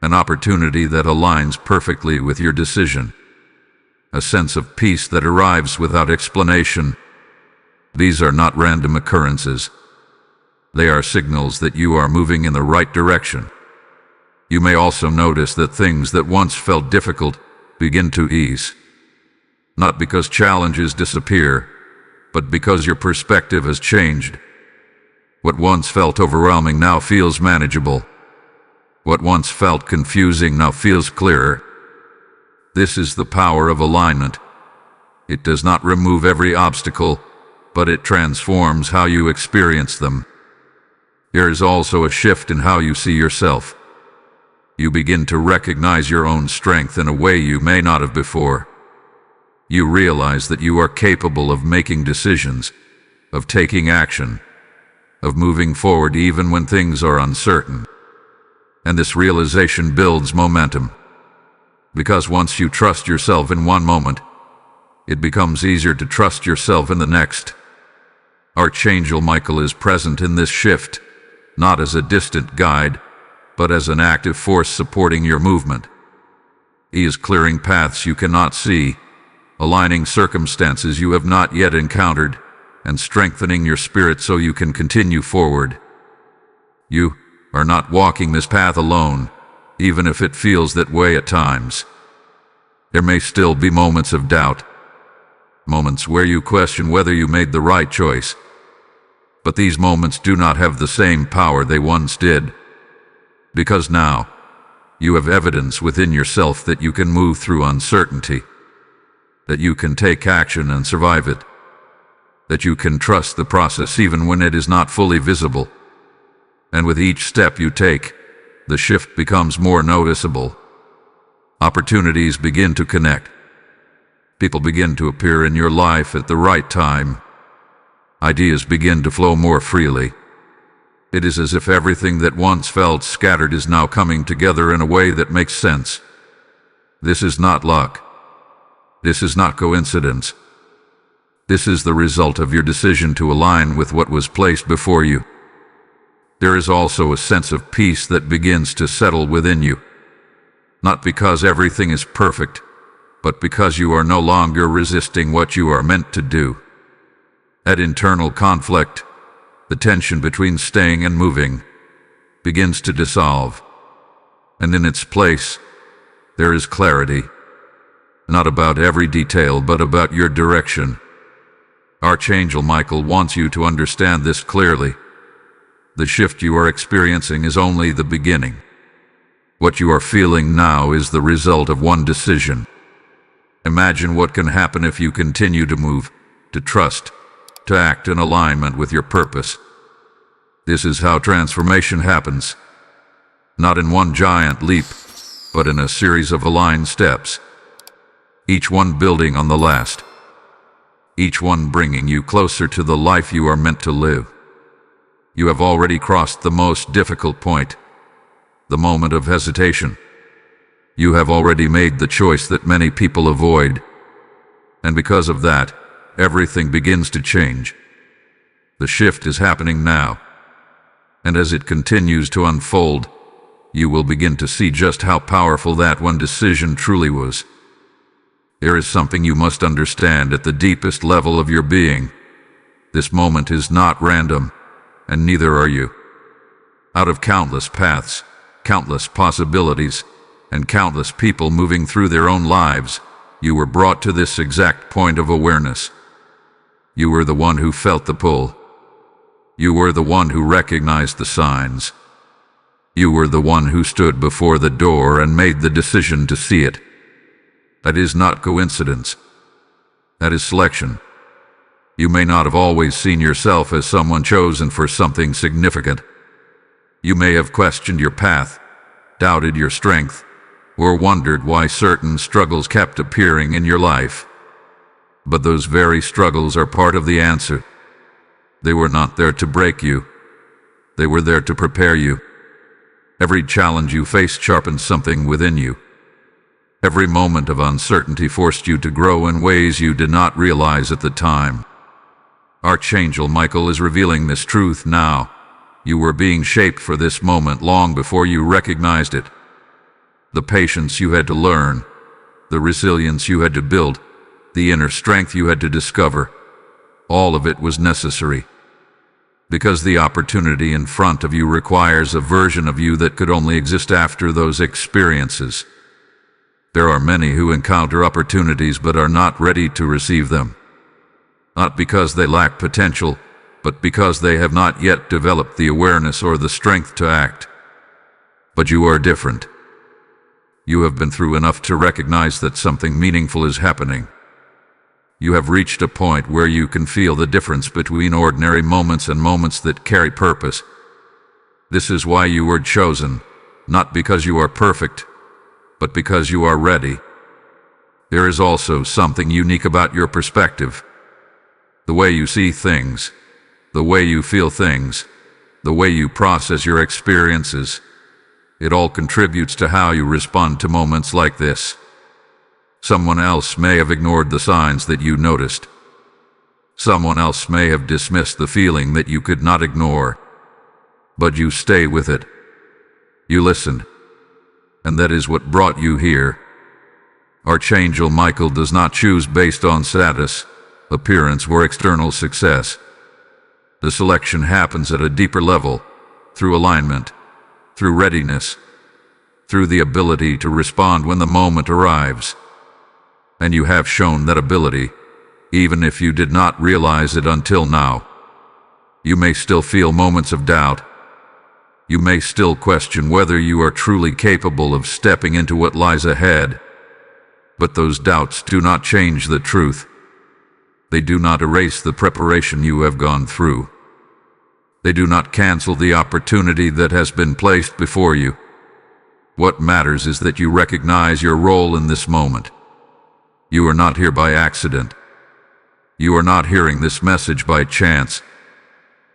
An opportunity that aligns perfectly with your decision. A sense of peace that arrives without explanation. These are not random occurrences. They are signals that you are moving in the right direction. You may also notice that things that once felt difficult begin to ease. Not because challenges disappear, but because your perspective has changed. What once felt overwhelming now feels manageable. What once felt confusing now feels clearer. This is the power of alignment. It does not remove every obstacle, but it transforms how you experience them. There is also a shift in how you see yourself. You begin to recognize your own strength in a way you may not have before. You realize that you are capable of making decisions, of taking action, of moving forward even when things are uncertain. And this realization builds momentum. Because once you trust yourself in one moment, it becomes easier to trust yourself in the next. Archangel Michael is present in this shift, not as a distant guide, but as an active force supporting your movement. He is clearing paths you cannot see, aligning circumstances you have not yet encountered, and strengthening your spirit so you can continue forward. You are not walking this path alone, even if it feels that way at times. There may still be moments of doubt, moments where you question whether you made the right choice. But these moments do not have the same power they once did. Because now, you have evidence within yourself that you can move through uncertainty, that you can take action and survive it, that you can trust the process even when it is not fully visible. And with each step you take, the shift becomes more noticeable. Opportunities begin to connect. People begin to appear in your life at the right time. Ideas begin to flow more freely. It is as if everything that once felt scattered is now coming together in a way that makes sense. This is not luck. This is not coincidence. This is the result of your decision to align with what was placed before you. There is also a sense of peace that begins to settle within you. Not because everything is perfect, but because you are no longer resisting what you are meant to do. At internal conflict, the tension between staying and moving begins to dissolve, and in its place, there is clarity, not about every detail, but about your direction. Archangel Michael wants you to understand this clearly. The shift you are experiencing is only the beginning. What you are feeling now is the result of one decision. Imagine what can happen if you continue to move, to trust, to act in alignment with your purpose. This is how transformation happens. Not in one giant leap, but in a series of aligned steps. Each one building on the last. Each one bringing you closer to the life you are meant to live. You have already crossed the most difficult point, the moment of hesitation. You have already made the choice that many people avoid, and because of that, everything begins to change. The shift is happening now, and as it continues to unfold, you will begin to see just how powerful that one decision truly was. There is something you must understand at the deepest level of your being. This moment is not random, and neither are you. Out of countless paths, countless possibilities, and countless people moving through their own lives, you were brought to this exact point of awareness. You were the one who felt the pull. You were the one who recognized the signs. You were the one who stood before the door and made the decision to see it. That is not coincidence. That is selection. You may not have always seen yourself as someone chosen for something significant. You may have questioned your path, doubted your strength, or wondered why certain struggles kept appearing in your life. But those very struggles are part of the answer. They were not there to break you. They were there to prepare you. Every challenge you faced sharpened something within you. Every moment of uncertainty forced you to grow in ways you did not realize at the time. Archangel Michael is revealing this truth now. You were being shaped for this moment long before you recognized it. The patience you had to learn, the resilience you had to build, the inner strength you had to discover, all of it was necessary. Because the opportunity in front of you requires a version of you that could only exist after those experiences. There are many who encounter opportunities but are not ready to receive them. Not because they lack potential, but because they have not yet developed the awareness or the strength to act. But you are different. You have been through enough to recognize that something meaningful is happening. You have reached a point where you can feel the difference between ordinary moments and moments that carry purpose. This is why you were chosen, not because you are perfect, but because you are ready. There is also something unique about your perspective. The way you see things, the way you feel things, the way you process your experiences, it all contributes to how you respond to moments like this. Someone else may have ignored the signs that you noticed. Someone else may have dismissed the feeling that you could not ignore. But you stay with it. You listened. And that is what brought you here. Archangel Michael does not choose based on status, appearance, or external success. The selection happens at a deeper level, through alignment, through readiness, through the ability to respond when the moment arrives. And you have shown that ability, even if you did not realize it until now. You may still feel moments of doubt. You may still question whether you are truly capable of stepping into what lies ahead. But those doubts do not change the truth. They do not erase the preparation you have gone through. They do not cancel the opportunity that has been placed before you. What matters is that you recognize your role in this moment. You are not here by accident. You are not hearing this message by chance.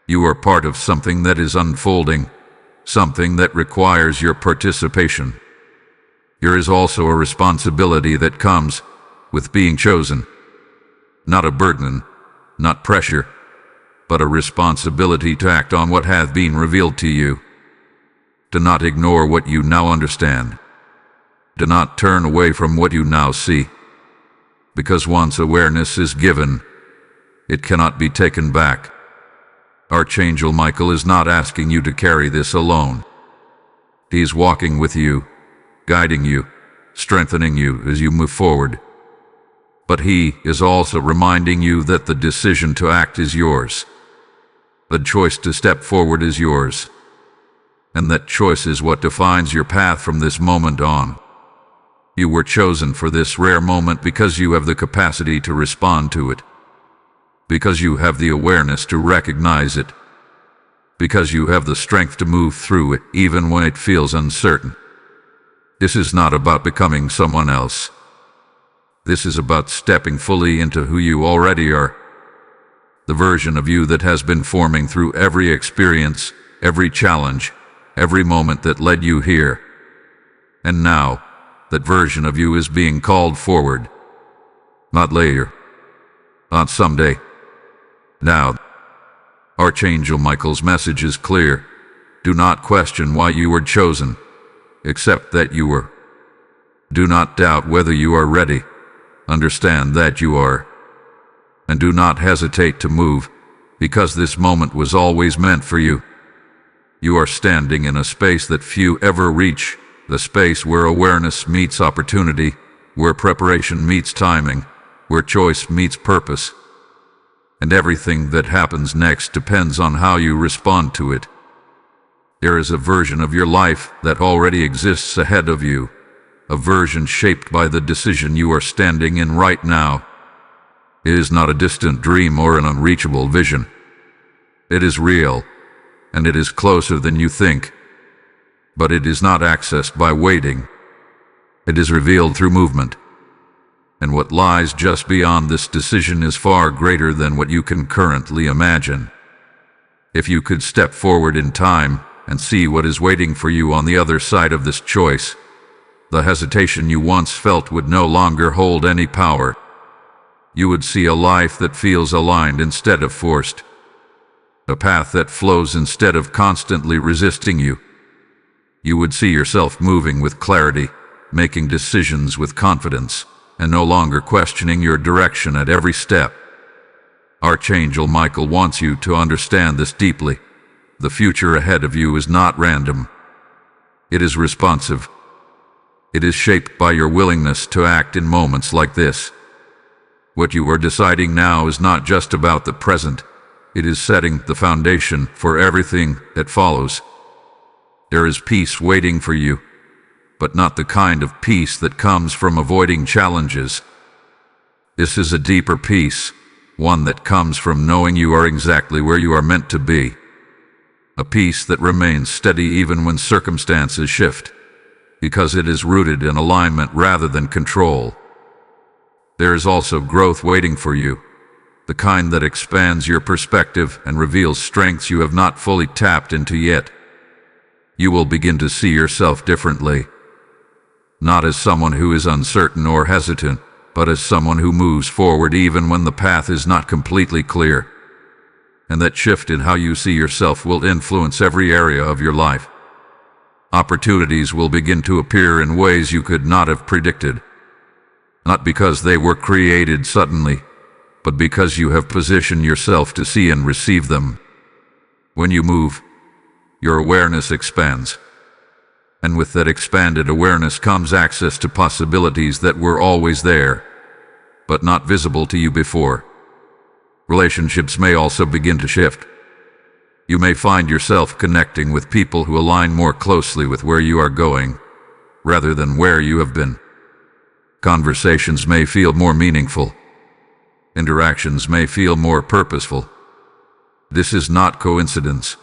You are part of something that is unfolding, something that requires your participation. There is also a responsibility that comes with being chosen. Not a burden, not pressure, but a responsibility to act on what hath been revealed to you. To not ignore what you now understand. Do not turn away from what you now see. Because once awareness is given, it cannot be taken back. Archangel Michael is not asking you to carry this alone. He is walking with you, guiding you, strengthening you as you move forward. But he is also reminding you that the decision to act is yours. The choice to step forward is yours. And that choice is what defines your path from this moment on. You were chosen for this rare moment because you have the capacity to respond to it. Because you have the awareness to recognize it. Because you have the strength to move through it even when it feels uncertain. This is not about becoming someone else. This is about stepping fully into who you already are. The version of you that has been forming through every experience, every challenge, every moment that led you here. And now, that version of you is being called forward. Not later. Not someday. Now. Archangel Michael's message is clear. Do not question why you were chosen. Accept that you were. Do not doubt whether you are ready. Understand that you are. And do not hesitate to move, because this moment was always meant for you. You are standing in a space that few ever reach, the space where awareness meets opportunity, where preparation meets timing, where choice meets purpose. And everything that happens next depends on how you respond to it. There is a version of your life that already exists ahead of you, a version shaped by the decision you are standing in right now. It is not a distant dream or an unreachable vision. It is real, and it is closer than you think. But it is not accessed by waiting. It is revealed through movement. And what lies just beyond this decision is far greater than what you can currently imagine. If you could step forward in time and see what is waiting for you on the other side of this choice, the hesitation you once felt would no longer hold any power. You would see a life that feels aligned instead of forced. A path that flows instead of constantly resisting you. You would see yourself moving with clarity, making decisions with confidence, and no longer questioning your direction at every step. Archangel Michael wants you to understand this deeply. The future ahead of you is not random. It is responsive. It is shaped by your willingness to act in moments like this. What you are deciding now is not just about the present. It is setting the foundation for everything that follows. There is peace waiting for you, but not the kind of peace that comes from avoiding challenges. This is a deeper peace, one that comes from knowing you are exactly where you are meant to be. A peace that remains steady even when circumstances shift, because it is rooted in alignment rather than control. There is also growth waiting for you, the kind that expands your perspective and reveals strengths you have not fully tapped into yet. You will begin to see yourself differently, not as someone who is uncertain or hesitant, but as someone who moves forward even when the path is not completely clear. And that shift in how you see yourself will influence every area of your life. Opportunities will begin to appear in ways you could not have predicted, not because they were created suddenly, but because you have positioned yourself to see and receive them. When you move, your awareness expands. And with that expanded awareness comes access to possibilities that were always there, but not visible to you before. Relationships may also begin to shift. You may find yourself connecting with people who align more closely with where you are going, rather than where you have been. Conversations may feel more meaningful. Interactions may feel more purposeful. This is not coincidence.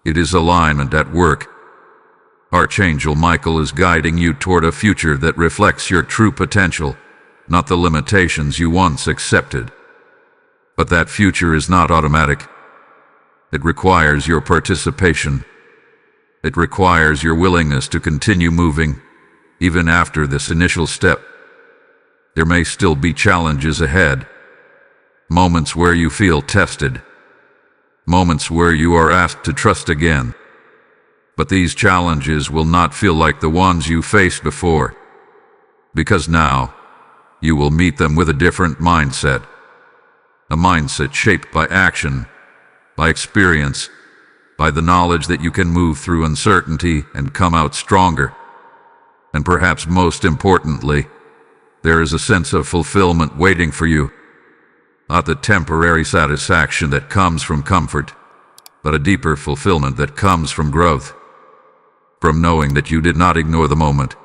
It is alignment at work. Archangel Michael is guiding you toward a future that reflects your true potential, not the limitations you once accepted. But that future is not automatic. It requires your participation. It requires your willingness to continue moving, even after this initial step. There may still be challenges ahead, moments where you feel tested, moments where you are asked to trust again. But these challenges will not feel like the ones you faced before, because now you will meet them with a different mindset. A mindset shaped by action, by experience, by the knowledge that you can move through uncertainty and come out stronger. And perhaps most importantly, there is a sense of fulfillment waiting for you. Not the temporary satisfaction that comes from comfort, but a deeper fulfillment that comes from growth. From knowing that you did not ignore the moment,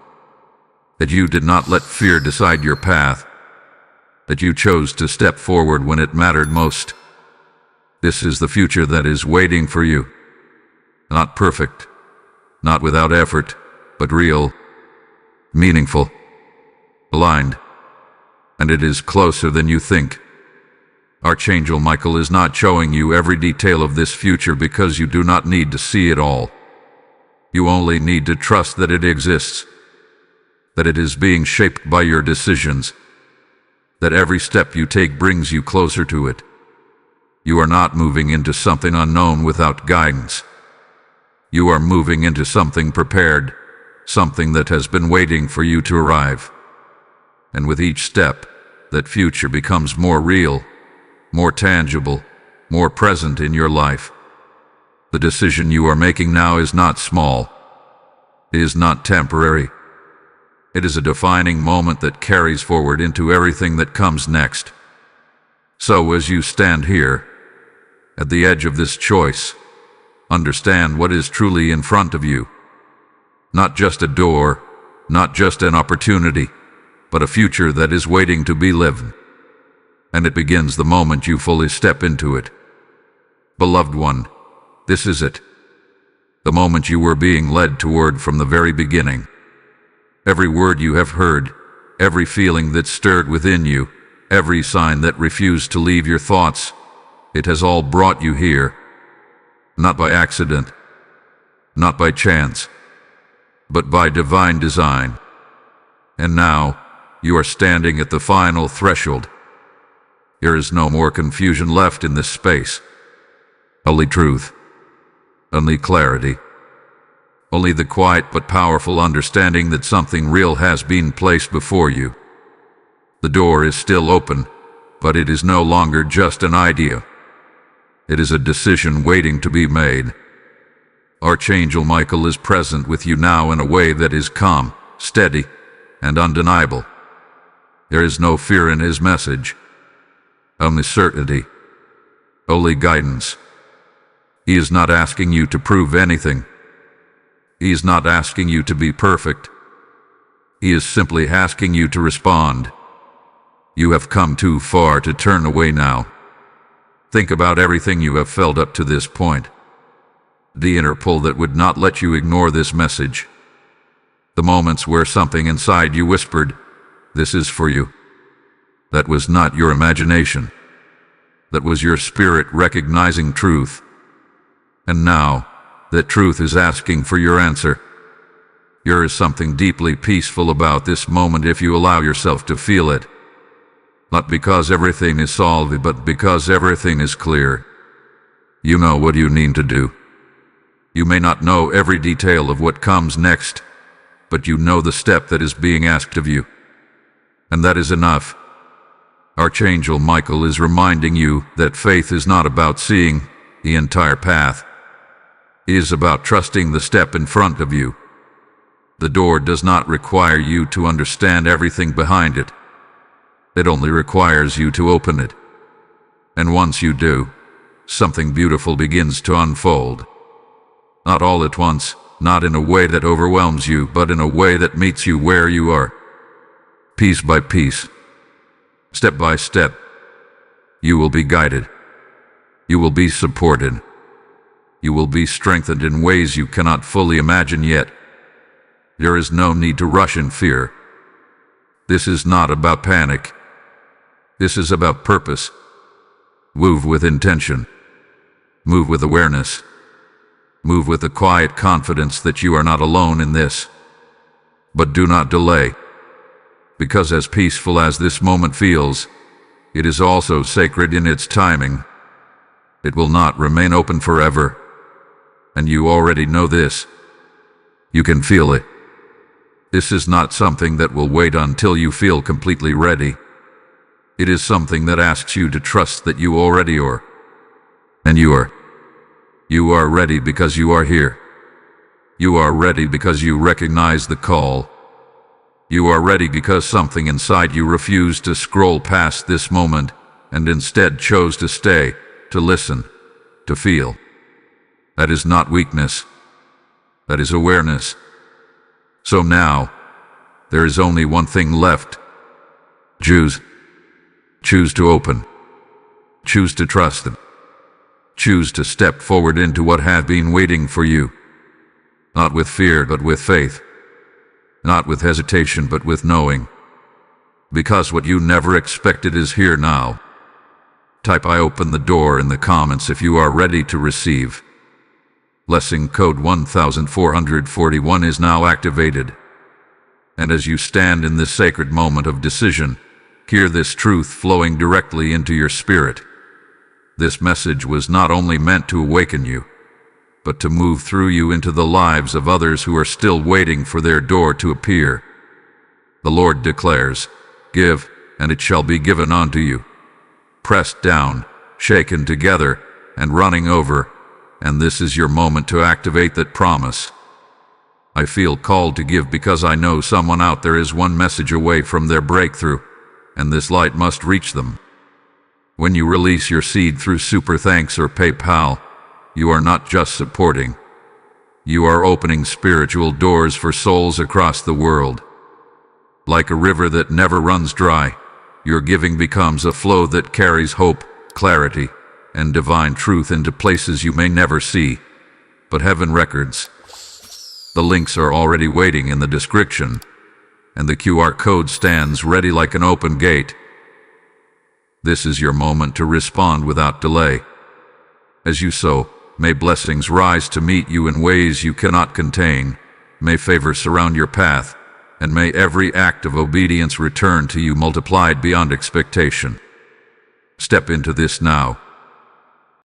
that you did not let fear decide your path, that you chose to step forward when it mattered most. This is the future that is waiting for you. Not perfect, not without effort, but real, meaningful, aligned, and it is closer than you think. Archangel Michael is not showing you every detail of this future because you do not need to see it all. You only need to trust that it exists, that it is being shaped by your decisions, that every step you take brings you closer to it. You are not moving into something unknown without guidance. You are moving into something prepared, something that has been waiting for you to arrive. And with each step, that future becomes more real, more tangible, more present in your life. The decision you are making now is not small. It is not temporary. It is a defining moment that carries forward into everything that comes next. So as you stand here, at the edge of this choice, understand what is truly in front of you. Not just a door, not just an opportunity, but a future that is waiting to be lived. And it begins the moment you fully step into it. Beloved one, this is it. The moment you were being led toward from the very beginning. Every word you have heard, every feeling that stirred within you, every sign that refused to leave your thoughts, it has all brought you here. Not by accident, not by chance, but by divine design. And now, you are standing at the final threshold. There is no more confusion left in this space. Only truth, only clarity, only the quiet but powerful understanding that something real has been placed before you. The door is still open, but it is no longer just an idea. It is a decision waiting to be made. Archangel Michael is present with you now in a way that is calm, steady, and undeniable. There is no fear in his message, only certainty, only guidance. He is not asking you to prove anything. He is not asking you to be perfect. He is simply asking you to respond. You have come too far to turn away now. Think about everything you have felt up to this point. The inner pull that would not let you ignore this message. The moments where something inside you whispered, "This is for you." That was not your imagination. That was your spirit recognizing truth. And now, that truth is asking for your answer. There is something deeply peaceful about this moment if you allow yourself to feel it. Not because everything is solved, but because everything is clear. You know what you need to do. You may not know every detail of what comes next, but you know the step that is being asked of you. And that is enough. Archangel Michael is reminding you that faith is not about seeing the entire path. It is about trusting the step in front of you. The door does not require you to understand everything behind it. It only requires you to open it. And once you do, something beautiful begins to unfold. Not all at once, not in a way that overwhelms you, but in a way that meets you where you are. Piece by piece, step by step, you will be guided. You will be supported. You will be strengthened in ways you cannot fully imagine yet. There is no need to rush in fear. This is not about panic. This is about purpose. Move with intention. Move with awareness. Move with the quiet confidence that you are not alone in this. But do not delay. Because as peaceful as this moment feels, it is also sacred in its timing. It will not remain open forever. And you already know this. You can feel it. This is not something that will wait until you feel completely ready. It is something that asks you to trust that you already are. And you are. You are ready because you are here. You are ready because you recognize the call. You are ready because something inside you refused to scroll past this moment and instead chose to stay, to listen, to feel. That is not weakness. That is awareness. So now, there is only one thing left. Choose. Choose to open. Choose to trust them. Choose to step forward into what had been waiting for you. Not with fear, but with faith. Not with hesitation, but with knowing. Because what you never expected is here now. Type "I open the door" in the comments if you are ready to receive. Blessing code 1441 is now activated. And as you stand in this sacred moment of decision, hear this truth flowing directly into your spirit. This message was not only meant to awaken you, but to move through you into the lives of others who are still waiting for their door to appear. The Lord declares, "Give, and it shall be given unto you. Pressed down, shaken together, and running over," and this is your moment to activate that promise. I feel called to give because I know someone out there is one message away from their breakthrough, and this light must reach them. When you release your seed through Super Thanks or PayPal, you are not just supporting. You are opening spiritual doors for souls across the world. Like a river that never runs dry, your giving becomes a flow that carries hope, clarity, and divine truth into places you may never see, but heaven records. The links are already waiting in the description, and the QR code stands ready like an open gate. This is your moment to respond without delay. As you sow, may blessings rise to meet you in ways you cannot contain. May favor surround your path, and may every act of obedience return to you multiplied beyond expectation. Step into this now,